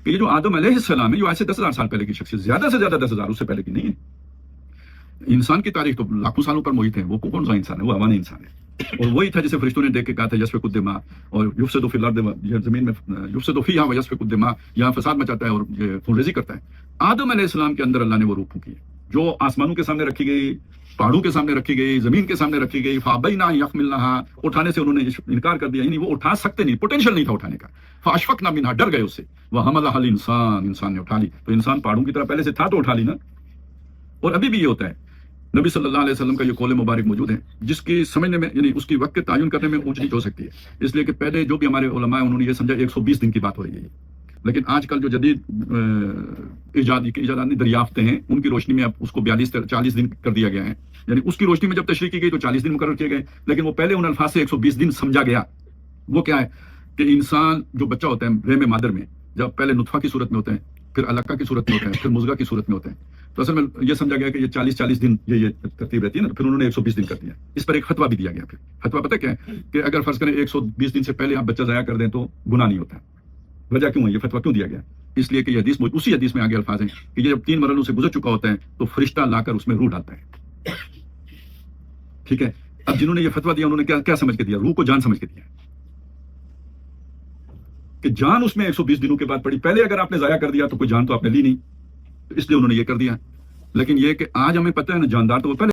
کہ یہ جو آدم علیہ السلام ہے یہ آج سے 10,000 سال پہلے کی شخصیت، زیادہ سے زیادہ 10,000 اس سے پہلے کی نہیں ہے۔ انسان کی تاریخ تو لاکھوں سالوں پر محیط ہے، وہ کون سا انسان ہے؟ وہ اوانی انسان ہے، اور وہی تھا جسے فرشتوں نے دیکھ کے کہا تھا یسفک الدماء اور یفسد فی الارض، زمین میں یفسد فیہا ویسفک الدماء، یہاں فساد مچاتا ہے اور یہ خون ریزی کرتا ہے۔ آدم علیہ السلام کے اندر اللہ نے وہ روح پھونکی ہے جو آسمانوں کے سامنے رکھی گئی، پہاڑوں کے سامنے رکھی گئی، زمین کے سامنے رکھی گئی، فابینا یحملنہا، اٹھانے سے انہوں نے انکار کر دیا، یعنی وہ اٹھا سکتے نہیں، پوٹینشیل نہیں تھا اٹھانے کا۔ فاشفقنا منہا، ڈر گئے اس سے، وحملہا الانسان، انسان نے اٹھا لی۔ تو انسان پہاڑوں کی طرح پہلے سے تھا تو اٹھا لی نا۔ اور ابھی بھی یہ ہوتا ہے، نبی صلی اللہ علیہ وسلم کا یہ قول مبارک موجود ہے جس کی سمجھنے میں، یعنی اس کی وقت کے تعین کرنے میں اونچ نیچ ہو سکتی ہے، اس لیے کہ پہلے جو بھی ہمارے علماء ہیں انہوں نے یہ سمجھا 120 دن کی بات ہو رہی ہے، لیکن آج کل جو جدید ایجادات دریافتیں ہیں ان کی روشنی میں اب اس کو 40 دن کر دیا گیا ہے، یعنی اس کی روشنی میں جب تشریح کی گئی تو 40 دن مقرر کیے گئے، لیکن وہ پہلے ان الفاظ سے 120 دن سمجھا گیا۔ وہ کیا ہے کہ انسان جو بچہ ہوتا ہے رحم مادر میں، جب پہلے نطفہ کی صورت میں ہوتا ہے، پھر علقہ کی صورت میں ہوتا ہے، پھر مضغہ کی صورت میں ہوتا ہے، تو اصل میں یہ سمجھا گیا کہ یہ 40 دن یہ ترتیب رہتی ہے نا، پھر انہوں نے 120 دن کر دیا۔ اس پر ایک فتویٰ بھی دیا گیا۔ پھر فتویٰ پتہ کیا ہے کہ اگر فرض کریں 120 دن سے پہلے آپ بچہ ضائع کر دیں تو گناہ نہیں ہوتا۔ وجہ کیوں ہے؟ یہ فتویٰ کیوں دیا گیا؟ اس لیے کہ یہ حدیث، اسی حدیث میں آگے الفاظ ہیں کہ یہ جب 3 مرحلوں سے گزر چکا ہوتا ہے تو فرشتہ لا کر اس میں روح ڈالتا ہے۔ ٹھیک ہے، اب جنہوں نے یہ فتویٰ دیا انہوں نے کیا سمجھ کے دیا؟ روح کو جان سمجھ کے دیا کہ جان اس میں 120 دنوں کے بعد پڑی، پہلے اگر آپ نے ضائع کر دیا تو کوئی جان تو آپ نے لی نہیں، تو اس لیے انہوں نے یہ کر دیا۔ لیکن یہ کہ آج ہمیں پتہ ہے نا، جاندار تو وہ پہلے